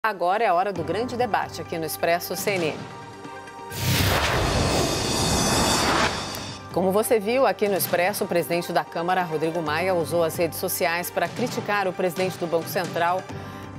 Agora é a hora do grande debate aqui no Expresso CNN. Como você viu aqui no Expresso, o presidente da Câmara, Rodrigo Maia, usou as redes sociais para criticar o presidente do Banco Central,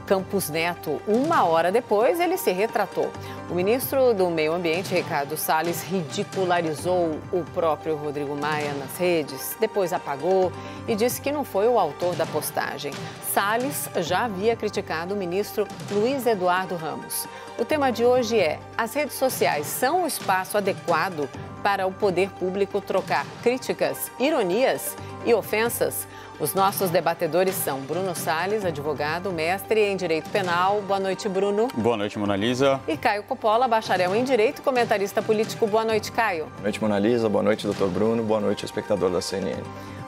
Campos Neto. Uma hora depois, ele se retratou. O ministro do Meio Ambiente, Ricardo Salles, ridicularizou o próprio Rodrigo Maia nas redes, depois apagou e disse que não foi o autor da postagem. Salles já havia criticado o ministro Luiz Eduardo Ramos. O tema de hoje é: as redes sociais são o espaço adequado para o poder público trocar críticas, ironias e ofensas? Os nossos debatedores são Bruno Salles, advogado, mestre em Direito Penal. Boa noite, Bruno. Boa noite, Mona Lisa. E Caio Coppola, bacharel em Direito, comentarista político. Boa noite, Caio. Boa noite, Mona Lisa. Boa noite, doutor Bruno. Boa noite, espectador da CNN.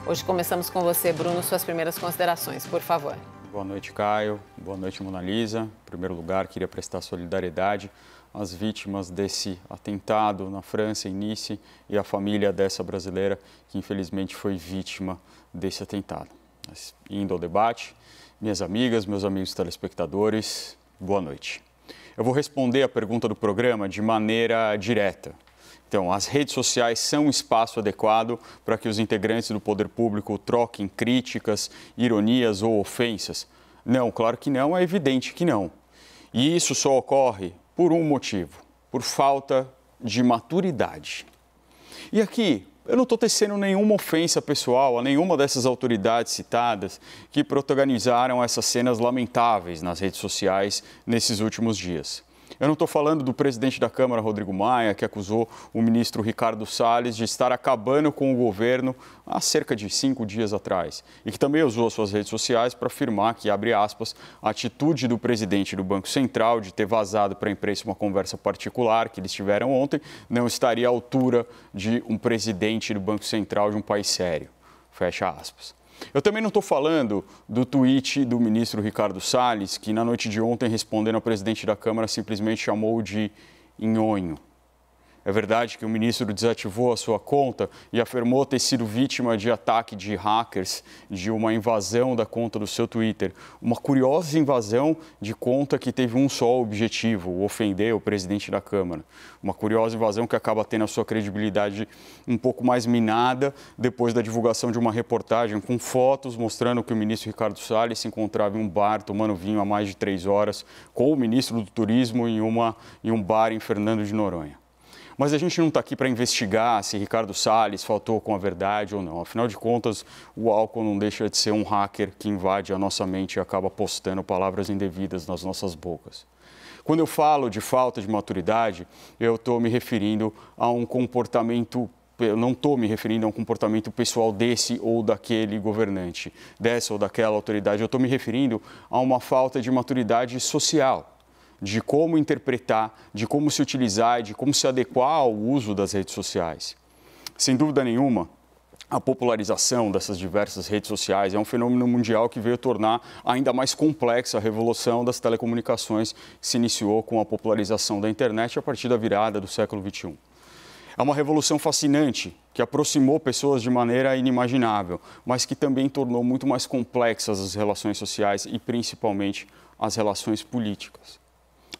Hoje começamos com você, Bruno. Suas primeiras considerações, por favor. Boa noite, Caio. Boa noite, Mona Lisa. Em primeiro lugar, queria prestar solidariedade às vítimas desse atentado na França, em Nice, e à família dessa brasileira que infelizmente foi vítima desse atentado. Mas, indo ao debate, minhas amigas, meus amigos telespectadores, boa noite. Eu vou responder a pergunta do programa de maneira direta. Então, as redes sociais são um espaço adequado para que os integrantes do poder público troquem críticas, ironias ou ofensas? Não, claro que não, é evidente que não. E isso só ocorre por um motivo: por falta de maturidade. E aqui, eu não estou tecendo nenhuma ofensa pessoal a nenhuma dessas autoridades citadas que protagonizaram essas cenas lamentáveis nas redes sociais nesses últimos dias. Eu não estou falando do presidente da Câmara, Rodrigo Maia, que acusou o ministro Ricardo Salles de estar acabando com o governo há cerca de 5 dias atrás e que também usou suas redes sociais para afirmar que, abre aspas, a atitude do presidente do Banco Central de ter vazado para a imprensa uma conversa particular que eles tiveram ontem não estaria à altura de um presidente do Banco Central de um país sério. Fecha aspas. Eu também não estou falando do tweet do ministro Ricardo Salles, que na noite de ontem, respondendo ao presidente da Câmara, simplesmente chamou de nhonho. É verdade que o ministro desativou a sua conta e afirmou ter sido vítima de ataque de hackers, de uma invasão da conta do seu Twitter. Uma curiosa invasão de conta que teve um só objetivo: ofender o presidente da Câmara. Uma curiosa invasão que acaba tendo a sua credibilidade um pouco mais minada depois da divulgação de uma reportagem com fotos mostrando que o ministro Ricardo Salles se encontrava em um bar tomando vinho há mais de 3 horas com o ministro do Turismo em um bar em Fernando de Noronha. Mas a gente não está aqui para investigar se Ricardo Salles faltou com a verdade ou não. Afinal de contas, o álcool não deixa de ser um hacker que invade a nossa mente e acaba postando palavras indevidas nas nossas bocas. Quando eu falo de falta de maturidade, eu estou me referindo a um comportamento. Eu não estou me referindo a um comportamento pessoal desse ou daquele governante, dessa ou daquela autoridade. Eu estou me referindo a uma falta de maturidade social, de como interpretar, de como se utilizar, de como se adequar ao uso das redes sociais. Sem dúvida nenhuma, a popularização dessas diversas redes sociais é um fenômeno mundial que veio tornar ainda mais complexa a revolução das telecomunicações que se iniciou com a popularização da internet a partir da virada do século XXI. É uma revolução fascinante que aproximou pessoas de maneira inimaginável, mas que também tornou muito mais complexas as relações sociais e principalmente as relações políticas.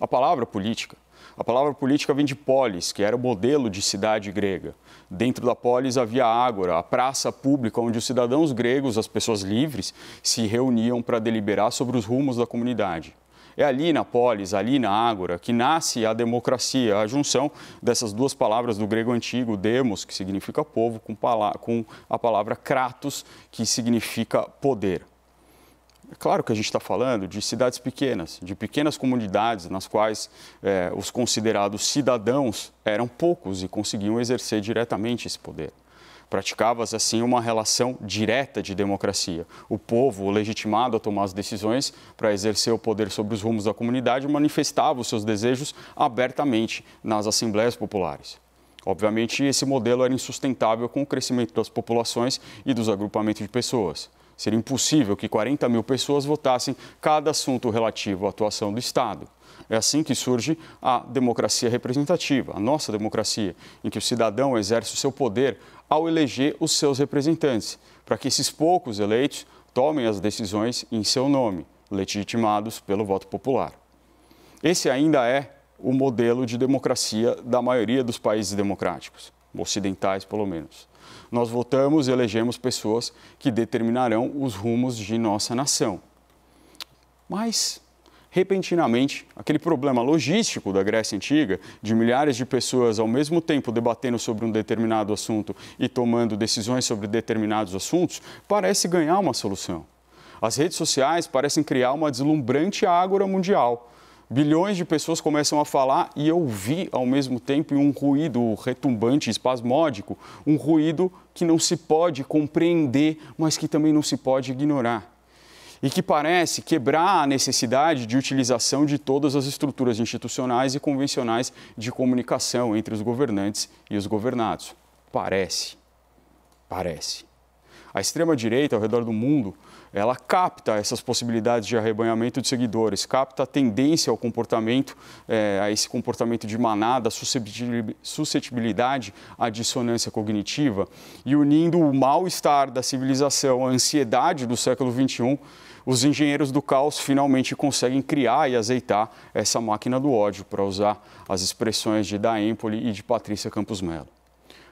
A palavra política vem de polis, que era o modelo de cidade grega. Dentro da polis havia a ágora, a praça pública onde os cidadãos gregos, as pessoas livres, se reuniam para deliberar sobre os rumos da comunidade. É ali na polis, ali na ágora, que nasce a democracia, a junção dessas duas palavras do grego antigo, demos, que significa povo, com a palavra kratos, que significa poder. É claro que a gente está falando de cidades pequenas, de pequenas comunidades nas quais os considerados cidadãos eram poucos e conseguiam exercer diretamente esse poder. Praticava-se, assim, uma relação direta de democracia. O povo, legitimado a tomar as decisões para exercer o poder sobre os rumos da comunidade, manifestava os seus desejos abertamente nas assembleias populares. Obviamente, esse modelo era insustentável com o crescimento das populações e dos agrupamentos de pessoas. Seria impossível que 40 mil pessoas votassem cada assunto relativo à atuação do Estado. É assim que surge a democracia representativa, a nossa democracia, em que o cidadão exerce o seu poder ao eleger os seus representantes, para que esses poucos eleitos tomem as decisões em seu nome, legitimados pelo voto popular. Esse ainda é o modelo de democracia da maioria dos países democráticos, ocidentais pelo menos. Nós votamos e elegemos pessoas que determinarão os rumos de nossa nação. Mas, repentinamente, aquele problema logístico da Grécia Antiga, de milhares de pessoas ao mesmo tempo debatendo sobre um determinado assunto e tomando decisões sobre determinados assuntos, parece ganhar uma solução. As redes sociais parecem criar uma deslumbrante ágora mundial. Bilhões de pessoas começam a falar e ouvir ao mesmo tempo um ruído retumbante, espasmódico, um ruído que não se pode compreender, mas que também não se pode ignorar. E que parece quebrar a necessidade de utilização de todas as estruturas institucionais e convencionais de comunicação entre os governantes e os governados. Parece. A extrema-direita ao redor do mundo, ela capta essas possibilidades de arrebanhamento de seguidores, capta a tendência ao comportamento, a esse comportamento de manada, suscetibilidade à dissonância cognitiva, e unindo o mal-estar da civilização à ansiedade do século XXI, os engenheiros do caos finalmente conseguem criar e azeitar essa máquina do ódio, para usar as expressões de Da Empoli e de Patrícia Campos Mello.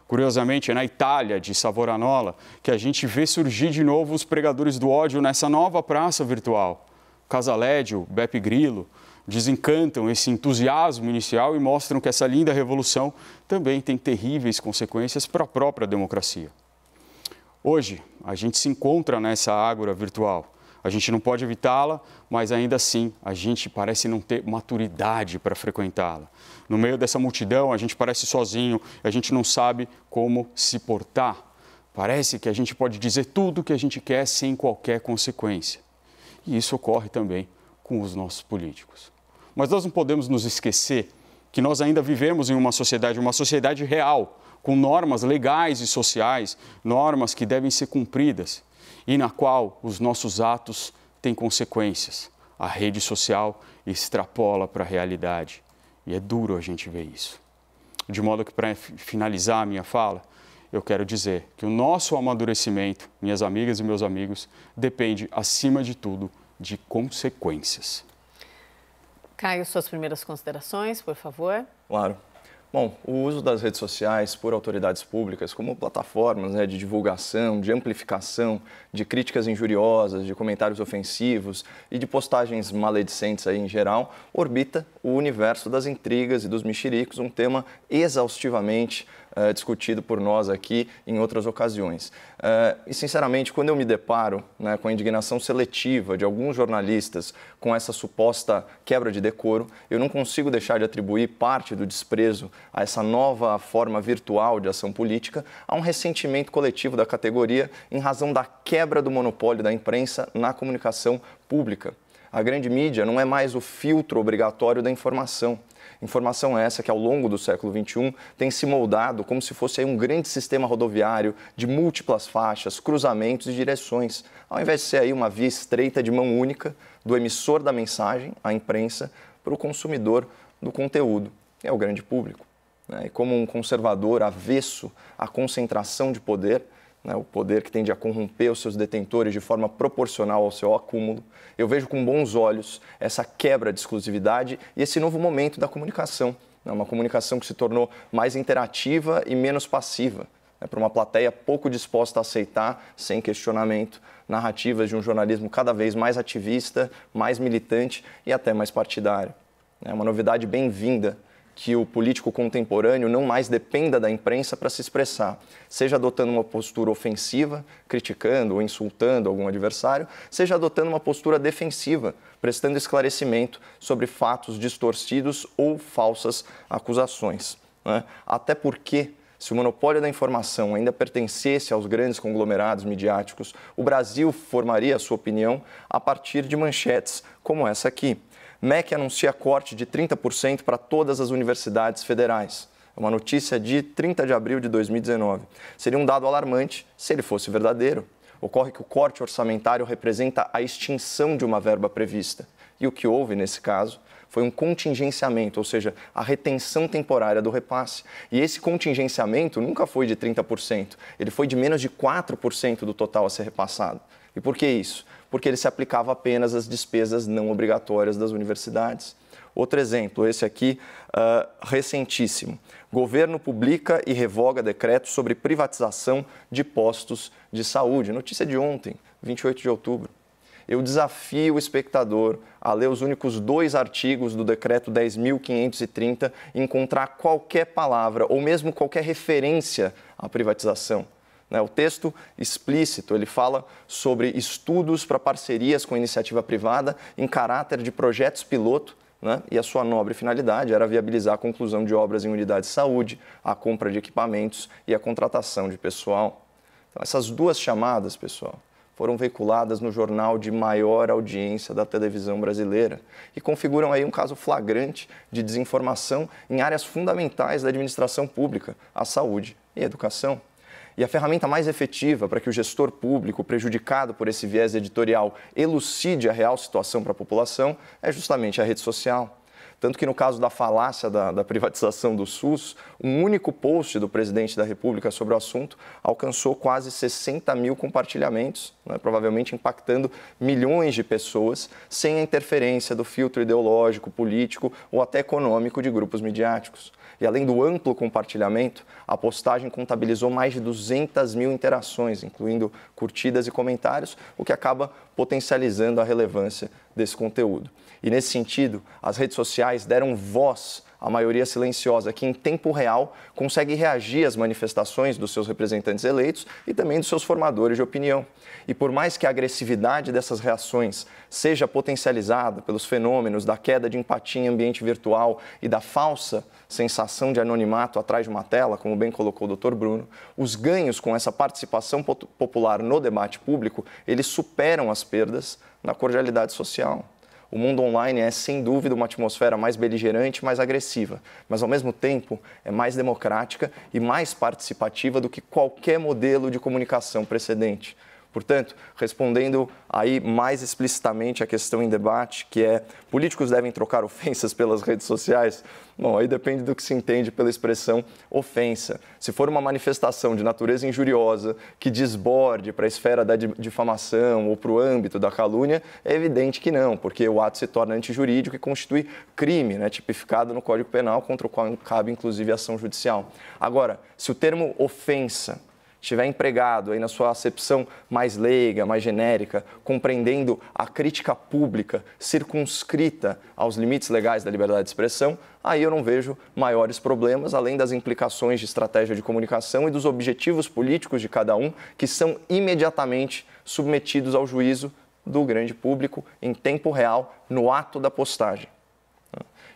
Curiosamente, é na Itália, de Savonarola, que a gente vê surgir de novo os pregadores do ódio nessa nova praça virtual. Casaleggio, Beppe Grillo desencantam esse entusiasmo inicial e mostram que essa linda revolução também tem terríveis consequências para a própria democracia. Hoje, a gente se encontra nessa ágora virtual. A gente não pode evitá-la, mas ainda assim a gente parece não ter maturidade para frequentá-la. No meio dessa multidão, a gente parece sozinho, a gente não sabe como se portar. Parece que a gente pode dizer tudo o que a gente quer sem qualquer consequência. E isso ocorre também com os nossos políticos. Mas nós não podemos nos esquecer que nós ainda vivemos em uma sociedade real, com normas legais e sociais, normas que devem ser cumpridas, e na qual os nossos atos têm consequências. A rede social extrapola para a realidade e é duro a gente ver isso. De modo que, para finalizar a minha fala, eu quero dizer que o nosso amadurecimento, minhas amigas e meus amigos, depende, acima de tudo, de consequências. Caio, suas primeiras considerações, por favor. Claro. Bom, o uso das redes sociais por autoridades públicas como plataformas de divulgação, de amplificação, de críticas injuriosas, de comentários ofensivos e de postagens maledicentes aí em geral, orbita o universo das intrigas e dos mexericos, um tema exaustivamente discutido por nós aqui em outras ocasiões. E, sinceramente, quando eu me deparo com a indignação seletiva de alguns jornalistas com essa suposta quebra de decoro, eu não consigo deixar de atribuir parte do desprezo a essa nova forma virtual de ação política a um ressentimento coletivo da categoria em razão da quebra do monopólio da imprensa na comunicação pública. A grande mídia não é mais o filtro obrigatório da informação. Informação essa que, ao longo do século XXI, tem se moldado como se fosse um grande sistema rodoviário de múltiplas faixas, cruzamentos e direções, ao invés de ser aí uma via estreita de mão única do emissor da mensagem, a imprensa, para o consumidor do conteúdo, é o grande público. E como um conservador avesso à concentração de poder, o poder que tende a corromper os seus detentores de forma proporcional ao seu acúmulo, eu vejo com bons olhos essa quebra de exclusividade e esse novo momento da comunicação. Uma comunicação que se tornou mais interativa e menos passiva, para uma plateia pouco disposta a aceitar, sem questionamento, narrativas de um jornalismo cada vez mais ativista, mais militante e até mais partidário. É uma novidade bem-vinda que o político contemporâneo não mais dependa da imprensa para se expressar, seja adotando uma postura ofensiva, criticando ou insultando algum adversário, seja adotando uma postura defensiva, prestando esclarecimento sobre fatos distorcidos ou falsas acusações. Até porque, se o monopólio da informação ainda pertencesse aos grandes conglomerados midiáticos, o Brasil formaria a sua opinião a partir de manchetes como essa aqui. MEC anuncia corte de 30% para todas as universidades federais. É uma notícia de 30 de abril de 2019. Seria um dado alarmante se ele fosse verdadeiro. Ocorre que o corte orçamentário representa a extinção de uma verba prevista. E o que houve, nesse caso, foi um contingenciamento, ou seja, a retenção temporária do repasse. E esse contingenciamento nunca foi de 30%, ele foi de menos de 4% do total a ser repassado. E por que isso? Porque ele se aplicava apenas às despesas não obrigatórias das universidades. Outro exemplo, esse aqui, recentíssimo. Governo publica e revoga decreto sobre privatização de postos de saúde. Notícia de ontem, 28 de outubro. Eu desafio o espectador a ler os únicos 2 artigos do decreto 10.530 e encontrar qualquer palavra ou mesmo qualquer referência à privatização. O texto explícito, ele fala sobre estudos para parcerias com iniciativa privada em caráter de projetos piloto, e a sua nobre finalidade era viabilizar a conclusão de obras em unidades de saúde, a compra de equipamentos e a contratação de pessoal. Então, essas 2 chamadas, pessoal, foram veiculadas no jornal de maior audiência da televisão brasileira e configuram aí um caso flagrante de desinformação em áreas fundamentais da administração pública, a saúde e a educação. E a ferramenta mais efetiva para que o gestor público, prejudicado por esse viés editorial, elucide a real situação para a população é justamente a rede social. Tanto que no caso da falácia da privatização do SUS, um único post do presidente da República sobre o assunto alcançou quase 60 mil compartilhamentos, provavelmente impactando milhões de pessoas, sem a interferência do filtro ideológico, político ou até econômico de grupos midiáticos. E além do amplo compartilhamento, a postagem contabilizou mais de 200 mil interações, incluindo curtidas e comentários, o que acaba potencializando a relevância desse conteúdo. E nesse sentido, as redes sociais deram voz à maioria silenciosa que, em tempo real, consegue reagir às manifestações dos seus representantes eleitos e também dos seus formadores de opinião. E por mais que a agressividade dessas reações seja potencializada pelos fenômenos da queda de empatia em ambiente virtual e da falsa sensação de anonimato atrás de uma tela, como bem colocou o Dr. Bruno, os ganhos com essa participação popular no debate público, eles superam as perdas na cordialidade social. O mundo online é, sem dúvida, uma atmosfera mais beligerante, mais agressiva, mas, ao mesmo tempo, é mais democrática e mais participativa do que qualquer modelo de comunicação precedente. Portanto, respondendo aí mais explicitamente a questão em debate, que é políticos devem trocar ofensas pelas redes sociais, bom, aí depende do que se entende pela expressão ofensa. Se for uma manifestação de natureza injuriosa que desborde para a esfera da difamação ou para o âmbito da calúnia, é evidente que não, porque o ato se torna antijurídico e constitui crime, tipificado no Código Penal, contra o qual cabe inclusive ação judicial. Agora, se o termo ofensa estiver empregado aí na sua acepção mais leiga, mais genérica, compreendendo a crítica pública circunscrita aos limites legais da liberdade de expressão, aí eu não vejo maiores problemas, além das implicações de estratégia de comunicação e dos objetivos políticos de cada um, que são imediatamente submetidos ao juízo do grande público em tempo real, no ato da postagem.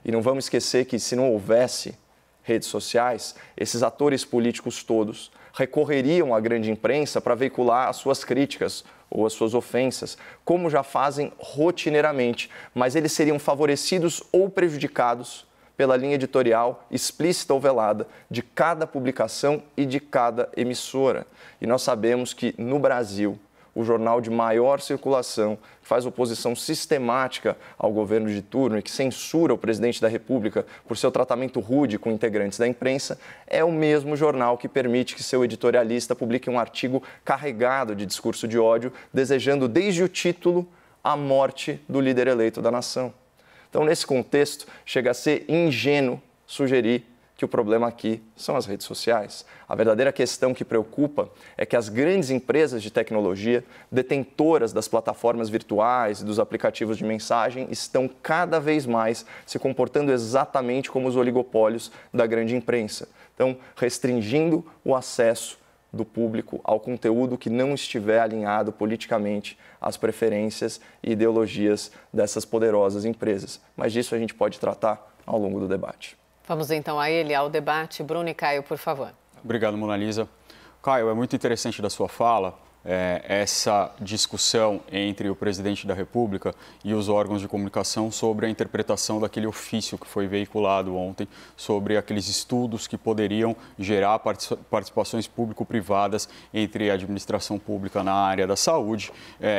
E não vamos esquecer que, se não houvesse redes sociais, esses atores políticos todos recorreriam à grande imprensa para veicular as suas críticas ou as suas ofensas, como já fazem rotineiramente, mas eles seriam favorecidos ou prejudicados pela linha editorial explícita ou velada de cada publicação e de cada emissora. E nós sabemos que, no Brasil, o jornal de maior circulação, que faz oposição sistemática ao governo de turno e que censura o presidente da República por seu tratamento rude com integrantes da imprensa, é o mesmo jornal que permite que seu editorialista publique um artigo carregado de discurso de ódio, desejando desde o título a morte do líder eleito da nação. Então, nesse contexto, chega a ser ingênuo sugerir que o problema aqui são as redes sociais. A verdadeira questão que preocupa é que as grandes empresas de tecnologia, detentoras das plataformas virtuais e dos aplicativos de mensagem, estão cada vez mais se comportando exatamente como os oligopólios da grande imprensa. Então, restringindo o acesso do público ao conteúdo que não estiver alinhado politicamente às preferências e ideologias dessas poderosas empresas. Mas disso a gente pode tratar ao longo do debate. Vamos então a ele, ao debate. Bruno e Caio, por favor. Obrigado, Mona Lisa. Caio, é muito interessante da sua fala essa discussão entre o presidente da República e os órgãos de comunicação sobre a interpretação daquele ofício que foi veiculado ontem sobre aqueles estudos que poderiam gerar participações público-privadas entre a administração pública na área da saúde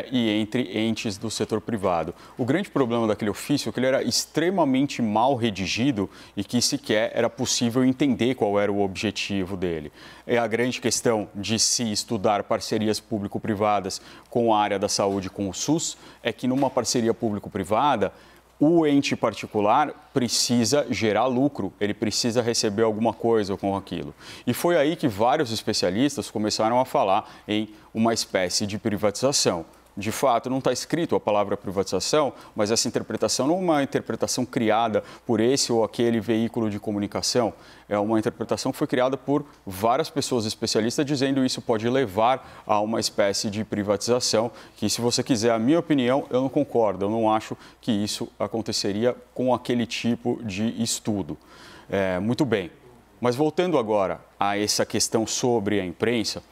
e entre entes do setor privado. O grande problema daquele ofício é que ele era extremamente mal redigido e que sequer era possível entender qual era o objetivo dele. É a grande questão de se estudar parcerias público-privadas com a área da saúde, com o SUS, é que numa parceria público-privada, o ente particular precisa gerar lucro, ele precisa receber alguma coisa com aquilo. E foi aí que vários especialistas começaram a falar em uma espécie de privatização. De fato, não está escrito a palavra privatização, mas essa interpretação não é uma interpretação criada por esse ou aquele veículo de comunicação. É uma interpretação que foi criada por várias pessoas especialistas, dizendo que isso pode levar a uma espécie de privatização, que, se você quiser a minha opinião, eu não concordo. Eu não acho que isso aconteceria com aquele tipo de estudo. Muito bem. Mas voltando agora a essa questão sobre a imprensa,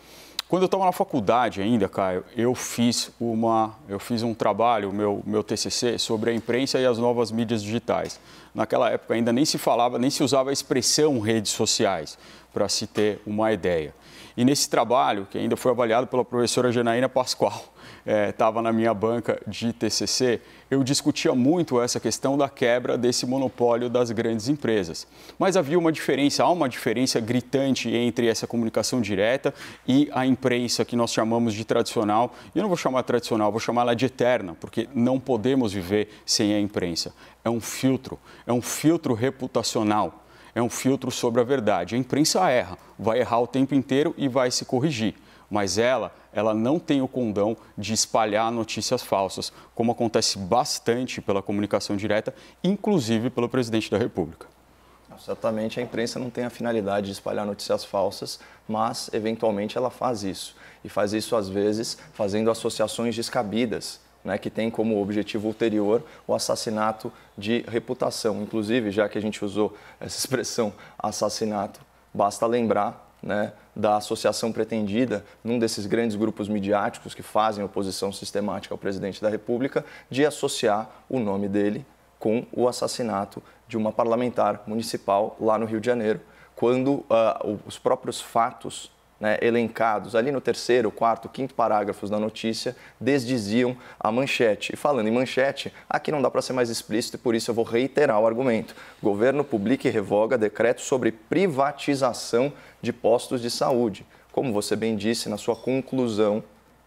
quando eu estava na faculdade ainda, Caio, eu fiz um trabalho, meu TCC, sobre a imprensa e as novas mídias digitais. Naquela época ainda nem se falava, nem se usava a expressão redes sociais, para se ter uma ideia. E nesse trabalho, que ainda foi avaliado pela professora Janaína Pascoal, estava na minha banca de TCC, eu discutia muito essa questão da quebra desse monopólio das grandes empresas. Mas havia uma diferença, há uma diferença gritante entre essa comunicação direta e a imprensa que nós chamamos de tradicional. E eu não vou chamar tradicional, vou chamar ela de eterna, porque não podemos viver sem a imprensa. É um filtro reputacional. É um filtro sobre a verdade. A imprensa erra, vai errar o tempo inteiro e vai se corrigir. Mas ela não tem o condão de espalhar notícias falsas, como acontece bastante pela comunicação direta, inclusive pelo presidente da República. Certamente a imprensa não tem a finalidade de espalhar notícias falsas, mas eventualmente ela faz isso. E faz isso, às vezes, fazendo associações descabidas, né, que tem como objetivo ulterior o assassinato de reputação. Inclusive, já que a gente usou essa expressão assassinato, basta lembrar, né, da associação pretendida num desses grandes grupos midiáticos que fazem oposição sistemática ao presidente da República, de associar o nome dele com o assassinato de uma parlamentar municipal lá no Rio de Janeiro, quando os próprios fatos, né, elencados ali no 3º, 4º, 5º parágrafos da notícia desdiziam a manchete. E falando em manchete, aqui não dá para ser mais explícito e por isso eu vou reiterar o argumento. O governo publica e revoga decreto sobre privatização de postos de saúde. Como você bem disse na sua conclusão,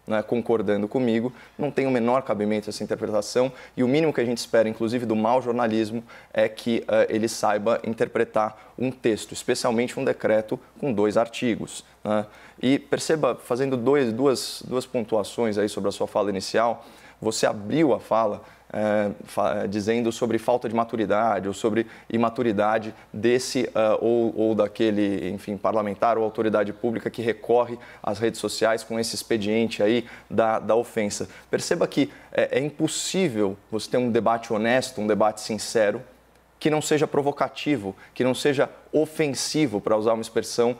né, concordando comigo, não tem o menor cabimento essa interpretação e o mínimo que a gente espera, inclusive do mau jornalismo, é que ele saiba interpretar um texto, especialmente um decreto com 2 artigos. Né? E perceba, fazendo duas pontuações aí sobre a sua fala inicial, você abriu a fala dizendo sobre falta de maturidade ou sobre imaturidade desse ou daquele, enfim, parlamentar ou autoridade pública que recorre às redes sociais com esse expediente aí da ofensa. Perceba que é impossível você ter um debate honesto, um debate sincero, que não seja provocativo, que não seja ofensivo, para usar uma expressão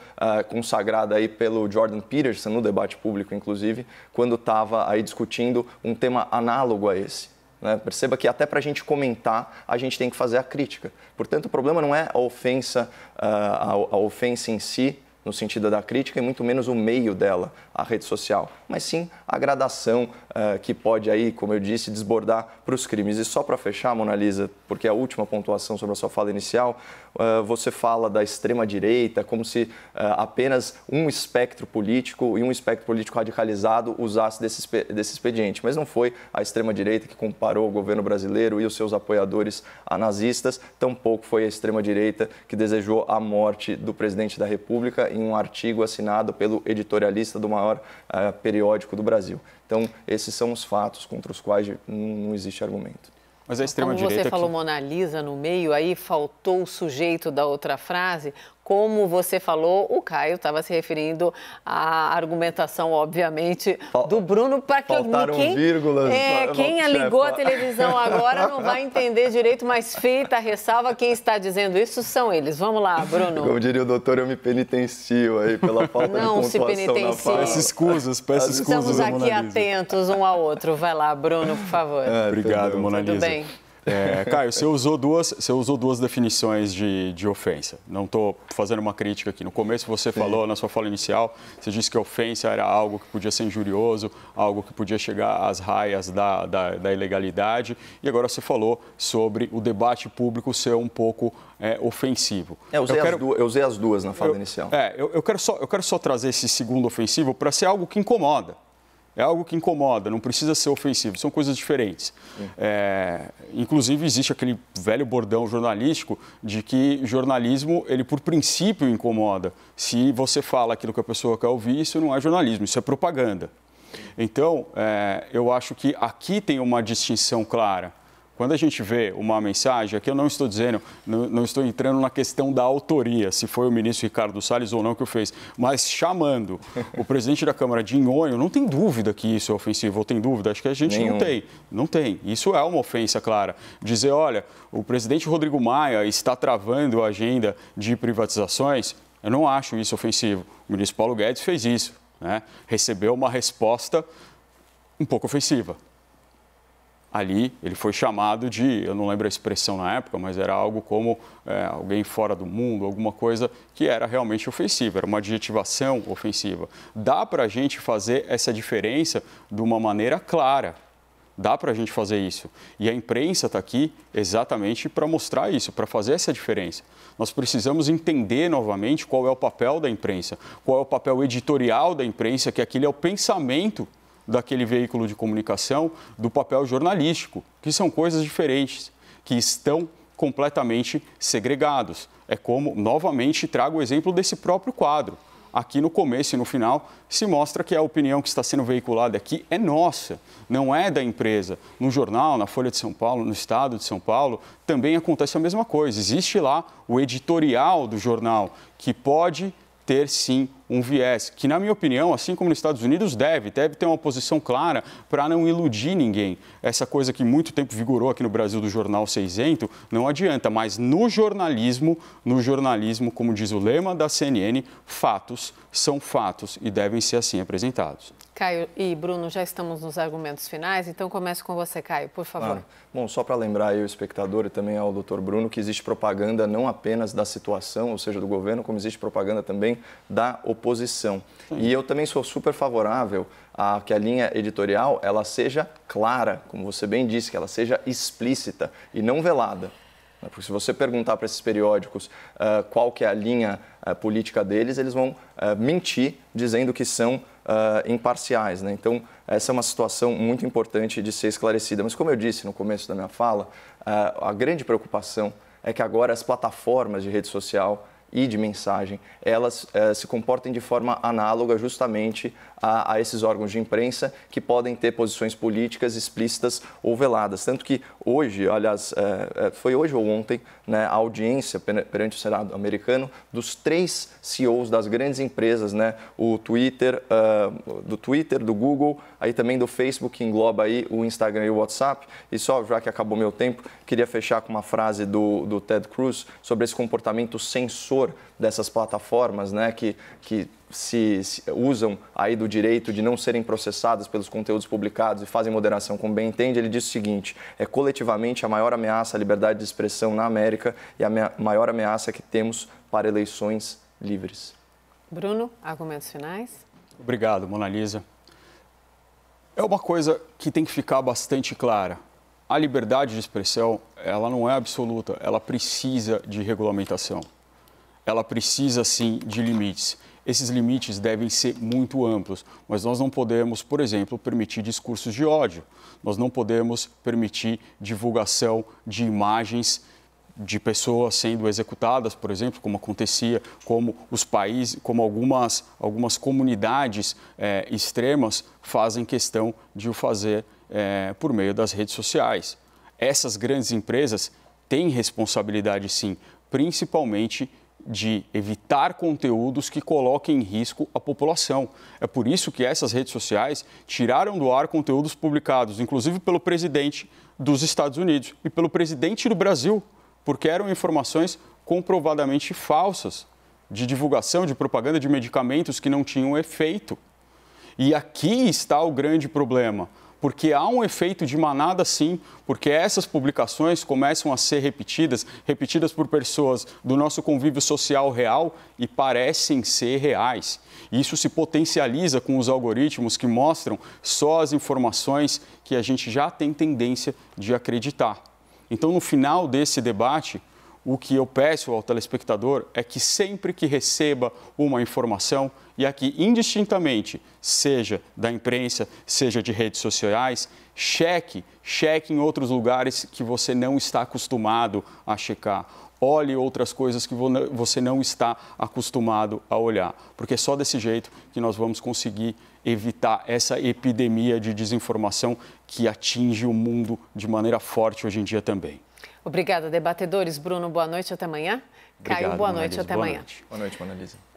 consagrada aí pelo Jordan Peterson no debate público, inclusive, quando estava aí discutindo um tema análogo a esse. Né? Perceba que até para a gente comentar, a gente tem que fazer a crítica. Portanto, o problema não é a ofensa em si, no sentido da crítica, e muito menos o meio dela, a rede social, mas sim a gradação que pode aí, como eu disse, desbordar para os crimes. E só para fechar, Mona Lisa, porque é a última pontuação sobre a sua fala inicial, você fala da extrema-direita como se apenas um espectro político e um espectro político radicalizado usasse desse expediente. Mas não foi a extrema-direita que comparou o governo brasileiro e os seus apoiadores a nazistas, tampouco foi a extrema-direita que desejou a morte do presidente da República em um artigo assinado pelo editorialista do maior periódico do Brasil. Então, esses são os fatos contra os quais não existe argumento. Mas a extrema-direita... Como você falou Mona Lisa no meio, aí faltou o sujeito da outra frase. Como você falou, o Caio estava se referindo à argumentação, obviamente, do Bruno, para que vírgulas. Quem ligou a televisão agora não vai entender direito, mas feita a ressalva, quem está dizendo isso são eles. Vamos lá, Bruno. Como diria o doutor, eu me penitencio aí pela falta de pontuação na fala. Peço escusas, Estamos aqui atentos um ao outro. Vai lá, Bruno, por favor. Obrigado, Mona Lisa. Tudo bem. Caio, você usou duas definições de ofensa. Não estou fazendo uma crítica aqui. No começo você falou, na sua fala inicial, você disse que a ofensa era algo que podia ser injurioso, algo que podia chegar às raias da ilegalidade. E agora você falou sobre o debate público ser um pouco ofensivo. Eu usei as duas na fala inicial. Eu quero só trazer esse segundo ofensivo para ser algo que incomoda. é algo que incomoda, não precisa ser ofensivo, são coisas diferentes. Inclusive, existe aquele velho bordão jornalístico de que jornalismo, ele por princípio incomoda. Se você fala aquilo que a pessoa quer ouvir, isso não é jornalismo, isso é propaganda. Então, eu acho que aqui tem uma distinção clara. Quando a gente vê uma mensagem, aqui eu não estou dizendo, não estou entrando na questão da autoria, se foi o ministro Ricardo Salles ou não que o fez, mas chamando o presidente da Câmara de nhonho, não tem dúvida que isso é ofensivo, ou tem dúvida? Acho que a gente não tem. Isso é uma ofensa clara. Dizer, olha, o presidente Rodrigo Maia está travando a agenda de privatizações, eu não acho isso ofensivo. O ministro Paulo Guedes fez isso, né? Recebeu uma resposta um pouco ofensiva. Ali ele foi chamado de, eu não lembro a expressão na época, mas era algo como alguém fora do mundo, alguma coisa que era realmente ofensiva, era uma adjetivação ofensiva. Dá para a gente fazer essa diferença de uma maneira clara, dá para a gente fazer isso. E a imprensa está aqui exatamente para mostrar isso, para fazer essa diferença. Nós precisamos entender novamente qual é o papel da imprensa, qual é o papel editorial da imprensa, que aquele é o pensamento daquele veículo de comunicação, do papel jornalístico, que são coisas diferentes, que estão completamente segregados. É como, novamente, trago o exemplo desse próprio quadro. Aqui no começo e no final se mostra que a opinião que está sendo veiculada aqui é nossa, não é da empresa. No jornal, na Folha de São Paulo, no Estado de São Paulo, também acontece a mesma coisa. Existe lá o editorial do jornal, que pode ter, sim, um viés, que, na minha opinião, assim como nos Estados Unidos, deve ter uma posição clara para não iludir ninguém. Essa coisa que muito tempo vigorou aqui no Brasil do jornal ser isento, não adianta, mas no jornalismo, como diz o lema da CNN, fatos são fatos e devem ser assim apresentados. Caio e Bruno, já estamos nos argumentos finais, então comece com você, Caio, por favor. Bom, só para lembrar aí o espectador e também ao doutor Bruno que existe propaganda não apenas da situação, ou seja, do governo, como existe propaganda também da oposição. Sim. E eu também sou super favorável a que a linha editorial ela seja clara, como você bem disse, que ela seja explícita e não velada. Porque se você perguntar para esses periódicos qual que é a linha política deles, eles vão mentir dizendo que são imparciais, né? Então, essa é uma situação muito importante de ser esclarecida. Mas, como eu disse no começo da minha fala, a grande preocupação é que agora as plataformas de rede social e de mensagem, elas se comportem de forma análoga justamente a esses órgãos de imprensa que podem ter posições políticas explícitas ou veladas. Tanto que hoje, aliás, foi hoje ou ontem, né, a audiência perante o Senado americano dos 3 CEOs das grandes empresas, né, o Twitter, do Google, aí também do Facebook, que engloba aí o Instagram e o WhatsApp. E só, já que acabou meu tempo, queria fechar com uma frase do Ted Cruz sobre esse comportamento censor dessas plataformas, né, que se usam aí do direito de não serem processadas pelos conteúdos publicados e fazem moderação como bem entende. Ele diz o seguinte: é coletivamente a maior ameaça à liberdade de expressão na América e a maior ameaça que temos para eleições livres. Bruno, argumentos finais? Obrigado, Mona Lisa. É uma coisa que tem que ficar bastante clara. A liberdade de expressão, ela não é absoluta, ela precisa de regulamentação. Ela precisa, sim, de limites. Esses limites devem ser muito amplos, mas nós não podemos, por exemplo, permitir discursos de ódio. Nós não podemos permitir divulgação de imagens de pessoas sendo executadas, por exemplo, como acontecia, como os países, como algumas comunidades extremas fazem questão de o fazer por meio das redes sociais. Essas grandes empresas têm responsabilidade, sim, principalmente de evitar conteúdos que coloquem em risco a população. É por isso que essas redes sociais tiraram do ar conteúdos publicados, inclusive pelo presidente dos Estados Unidos e pelo presidente do Brasil, porque eram informações comprovadamente falsas, de divulgação, de propaganda de medicamentos que não tinham efeito. E aqui está o grande problema, porque há um efeito de manada, sim, porque essas publicações começam a ser repetidas por pessoas do nosso convívio social real e parecem ser reais. Isso se potencializa com os algoritmos que mostram só as informações que a gente já tem tendência de acreditar. Então, no final desse debate, o que eu peço ao telespectador é que sempre que receba uma informação, e aqui indistintamente, seja da imprensa, seja de redes sociais, cheque em outros lugares que você não está acostumado a checar. Olhe outras coisas que você não está acostumado a olhar, porque é só desse jeito que nós vamos conseguir evitar essa epidemia de desinformação que atinge o mundo de maneira forte hoje em dia também. Obrigada, debatedores. Bruno, boa noite, até amanhã. Obrigado, Caio, boa noite, até amanhã. Boa noite, Mona Lisa.